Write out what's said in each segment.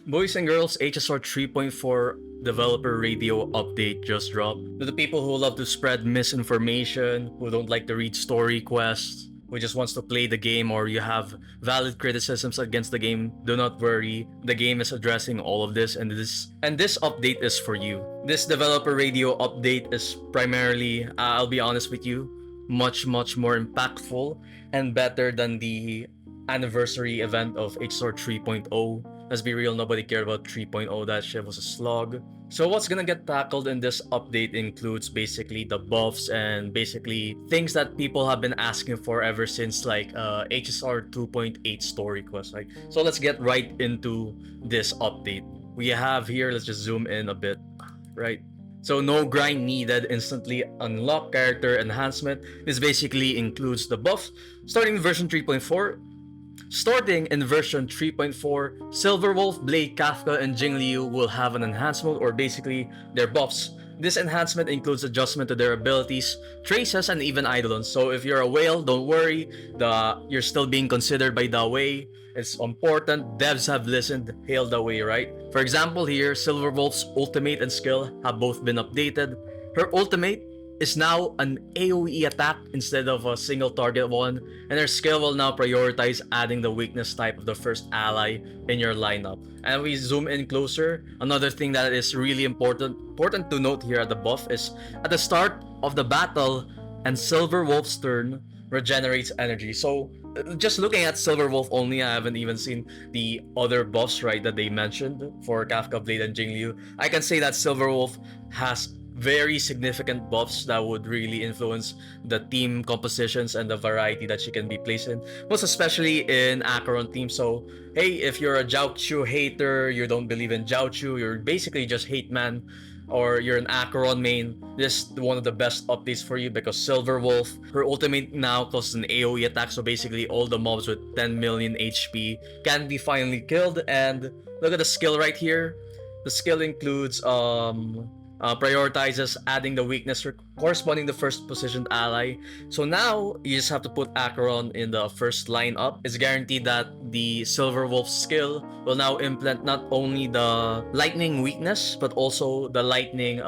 Boys and girls, HSR 3.4 developer radio update just dropped. To the people who love to spread misinformation, who don't like to read story quests, who just wants to play the game, or you have valid criticisms against the game, do not worry. The game is addressing all of this, and this update is for you. This developer radio update is primarily, I'll be honest with you, much more impactful and better than the anniversary event of HSR 3.0. Let's be real, nobody cared about 3.0. That shit was a slog. So what's gonna get tackled in this update includes basically the buffs and basically things that people have been asking for ever since like HSR 2.8 story quest. Like, so let's get right into this update. We have here, let's just zoom in a bit, right? So no grind needed, instantly unlock character enhancement. This basically includes the buffs. Starting in version 3.4, starting in version 3.4, Silverwolf, Blade, Kafka, and Jingliu will have an enhancement, or basically their buffs. This enhancement includes adjustment to their abilities, traces, and even eidolons. So if you're a whale, don't worry, you're still being considered by the way. It's important. Devs have listened, hailed the way, right? For example here, Silverwolf's ultimate and skill have both been updated. Her ultimate is now an AoE attack instead of a single target one, and her skill will now prioritize adding the weakness type of the first ally in your lineup. And we zoom in closer, another thing that is really important to note here at the buff is at the start of the battle and Silverwolf's turn regenerates energy. So just looking at Silverwolf only, I haven't even seen the other buffs, right, that they mentioned for Kafka, Blade, and Jingliu. I can say that Silverwolf has very significant buffs that would really influence the team compositions and the variety that she can be placed in, most especially in Acheron team. So hey, if you're a Jiaochu hater, you don't believe in Jiaochu, you're basically just hate man, or you're an Acheron main, this is one of the best updates for you because Silverwolf, her ultimate now causes an AoE attack, so basically all the mobs with 10 million HP can be finally killed. And look at the skill right here. The skill includes prioritizes adding the weakness corresponding to first positioned ally. So now you just have to put Acheron in the first lineup. It's guaranteed that the Silverwolf skill will now implement not only the lightning weakness but also the lightning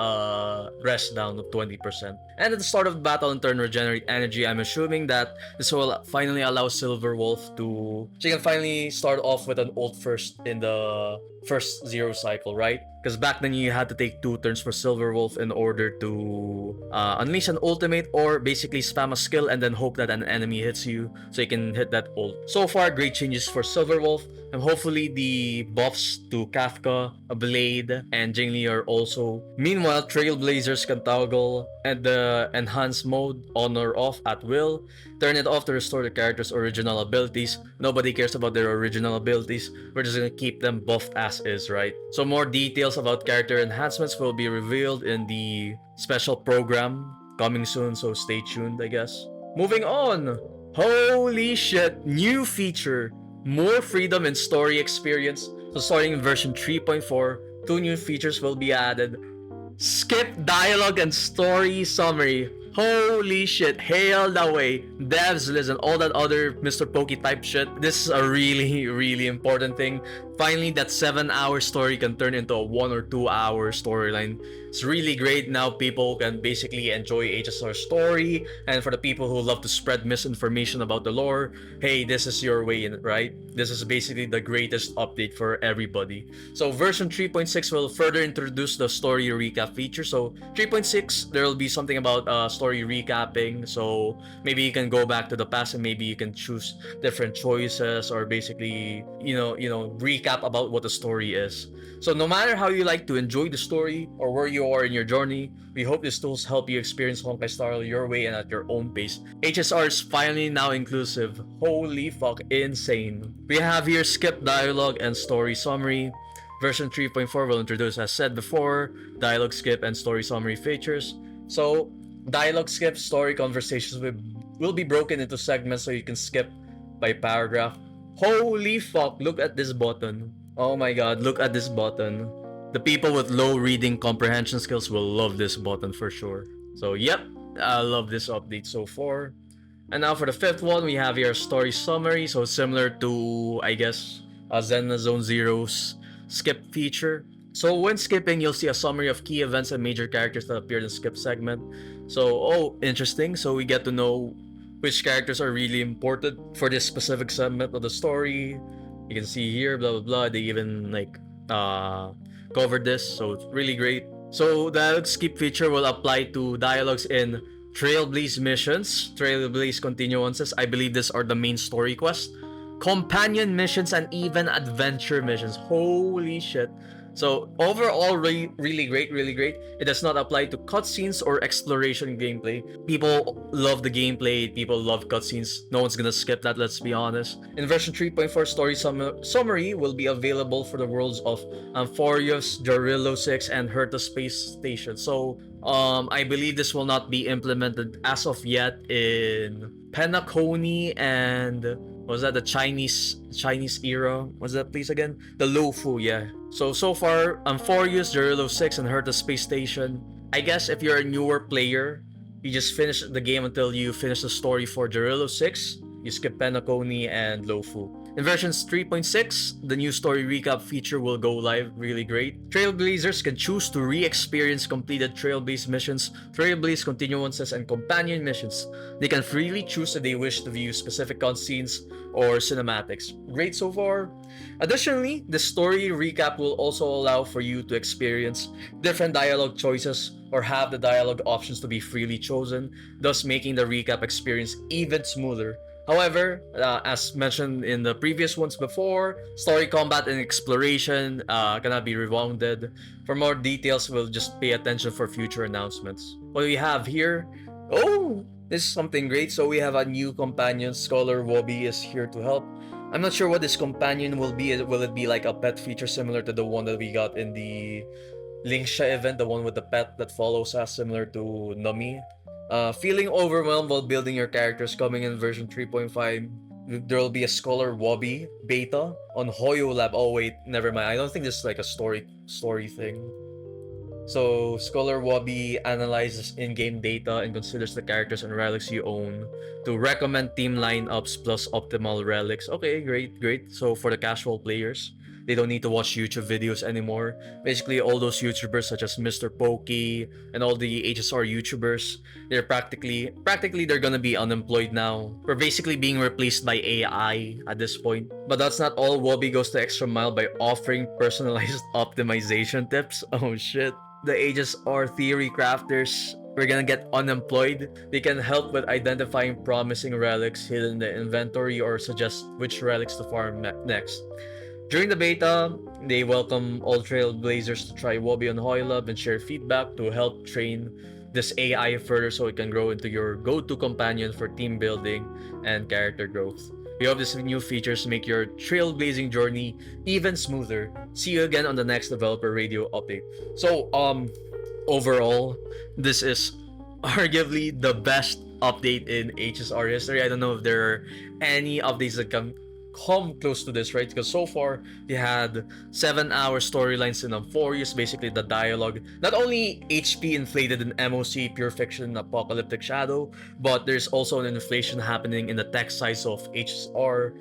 rest down of 20%. And at the start of the battle and turn regenerate energy. I'm assuming that this will finally allow Silverwolf to, she can finally start off with an ult first in the first zero cycle, right? Because back then you had to take 2 turns for Silverwolf in order to unleash an ultimate, or basically spam a skill and then hope that an enemy hits you so you can hit that ult. So far, great changes for Silverwolf, and hopefully the buffs to Kafka, Blade, and Jingliu are also. Meanwhile, Trailblazers can toggle and the enhanced mode on or off at will. Turn it off to restore the character's original abilities. Nobody cares about their original abilities. We're just gonna keep them buffed as is, right? So more details about character enhancements will be revealed in the special program coming soon, so stay tuned, I guess. Moving on! Holy shit! New feature! More freedom in story experience. So starting in version 3.4, 2 new features will be added. Skip dialogue and story summary. Holy shit, hail the way. Devs, listen, all that other Mr. Pokey type shit, this is a really important thing. Finally, that 7-hour story can turn into a 1 or 2 hour storyline. It's really great. Now people can basically enjoy HSR story, and for the people who love to spread misinformation about the lore, hey, this is your way in, right? This is basically the greatest update for everybody. So version 3.6 will further introduce the story recap feature. So 3.6, there will be something about story recapping. So maybe you can go back to the past and maybe you can choose different choices, or basically, you know, recap about what the story is. So no matter how you like to enjoy the story or where you are in your journey, we hope these tools help you experience Honkai Star Rail your way and at your own pace. HSR is finally now inclusive. Holy fuck, insane. We have here skip dialogue and story summary. Version 3.4 will introduce, as said before, dialogue skip and story summary features. So dialogue skip, story conversations will be broken into segments so you can skip by paragraph. Holy fuck, look at this button. Oh my god, look at this button. The people with low reading comprehension skills will love this button for sure. So yep, I love this update so far. And now for the 5th one, we have here story summary. So similar to, I guess, Zenna Zone Zero's skip feature. So when skipping, you'll see a summary of key events and major characters that appeared in skip segment. So, oh, interesting. So we get to know which characters are really important for this specific segment of the story. You can see here, blah blah blah. They even like covered this, so it's really great. So the skip feature will apply to dialogues in Trailblaze missions, Trailblaze continuances. I believe these are the main story quests, companion missions, and even adventure missions. Holy shit. So overall, really great, really great. It does not apply to cutscenes or exploration gameplay. People love the gameplay, people love cutscenes. No one's gonna skip that, let's be honest. In version 3.4, story summary will be available for the worlds of Amphorius, Jarrillo 6, and Herta Space Station. So I believe this will not be implemented as of yet in Penacony and was that the Chinese era? What's that place again? The Lofu, yeah. So far, Amphorius, Jarrillo 6, and Herta Space Station. I guess if you're a newer player, you just finish the game until you finish the story for Jarrillo 6. You skip Penacony and Lofu. In versions 3.6, the new story recap feature will go live. Really great. Trailblazers can choose to re-experience completed Trailblaze missions, Trailblaze continuances, and companion missions. They can freely choose if they wish to view specific cutscenes or cinematics. Great so far. Additionally, the story recap will also allow for you to experience different dialogue choices or have the dialogue options to be freely chosen, thus making the recap experience even smoother. However, as mentioned in the previous ones before, story combat and exploration cannot be rewounded. For more details, we'll just pay attention for future announcements. What do we have here? Oh, this is something great. So we have a new companion. Scholar Wobby is here to help. I'm not sure what this companion will be. Will it be like a pet feature similar to the one that we got in the Linksha event, the one with the pet that follows us, similar to Nami? Feeling overwhelmed while building your characters, coming in version 3.5. There will be a Scholar Wobby beta on Hoyo Lab. Oh wait, never mind. I don't think this is like a story thing. So Scholar Wobby analyzes in-game data and considers the characters and relics you own to recommend team lineups plus optimal relics. Okay, great. So for the casual players, they don't need to watch YouTube videos anymore. Basically, all those YouTubers such as Mr. Pokey and all the HSR YouTubers, they're practically they're gonna be unemployed now. We're basically being replaced by AI at this point. But that's not all. Wobby goes the extra mile by offering personalized optimization tips. Oh shit. The HSR theory crafters, we're gonna get unemployed. They can help with identifying promising relics hidden in the inventory or suggest which relics to farm next. During the beta, they welcome all Trailblazers to try Wobby on Hoylab and share feedback to help train this AI further so it can grow into your go-to companion for team building and character growth. We hope these new features make your trailblazing journey even smoother. See you again on the next developer radio update. So, overall, this is arguably the best update in HSR history. I don't know if there are any updates that come close to this, right? Because so far we had 7-hour storylines in Amphorius, basically the dialogue. Not only HP inflated in MOC, Pure Fiction, Apocalyptic Shadow, but there's also an inflation happening in the text size of HSR.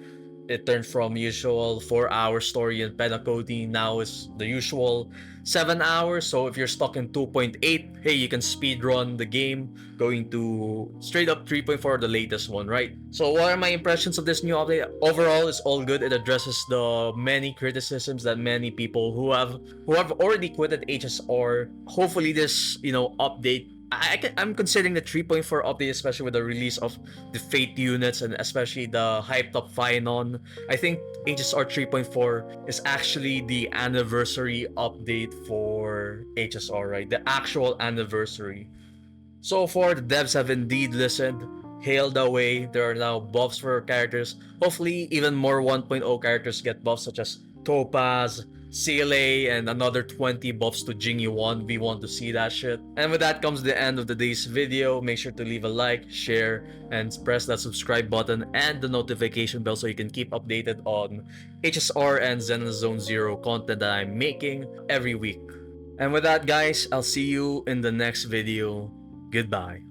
It turned from usual 4-hour story in Penacody, now is the usual 7 hours. So if you're stuck in 2.8, hey, you can speedrun the game going to straight up 3.4, the latest one, right? So what are my impressions of this new update? Overall, it's all good. It addresses the many criticisms that many people who have already quitted HSR. Hopefully this, update, I'm considering the 3.4 update, especially with the release of the Fate units and especially the hyped up Phynon. I think HSR 3.4 is actually the anniversary update for HSR, right? The actual anniversary. So far, the devs have indeed listened, hailed the way. There are now buffs for characters. Hopefully, even more 1.0 characters get buffs such as Topaz, CLA, and another 20 buffs to Jingyi 1. We want to see that shit. And with that comes the end of today's video. Make sure to leave a like, share, and press that subscribe button and the notification bell so you can keep updated on HSR and Zen Zone Zero content that I'm making every week. And with that, guys, I'll see you in the next video. Goodbye.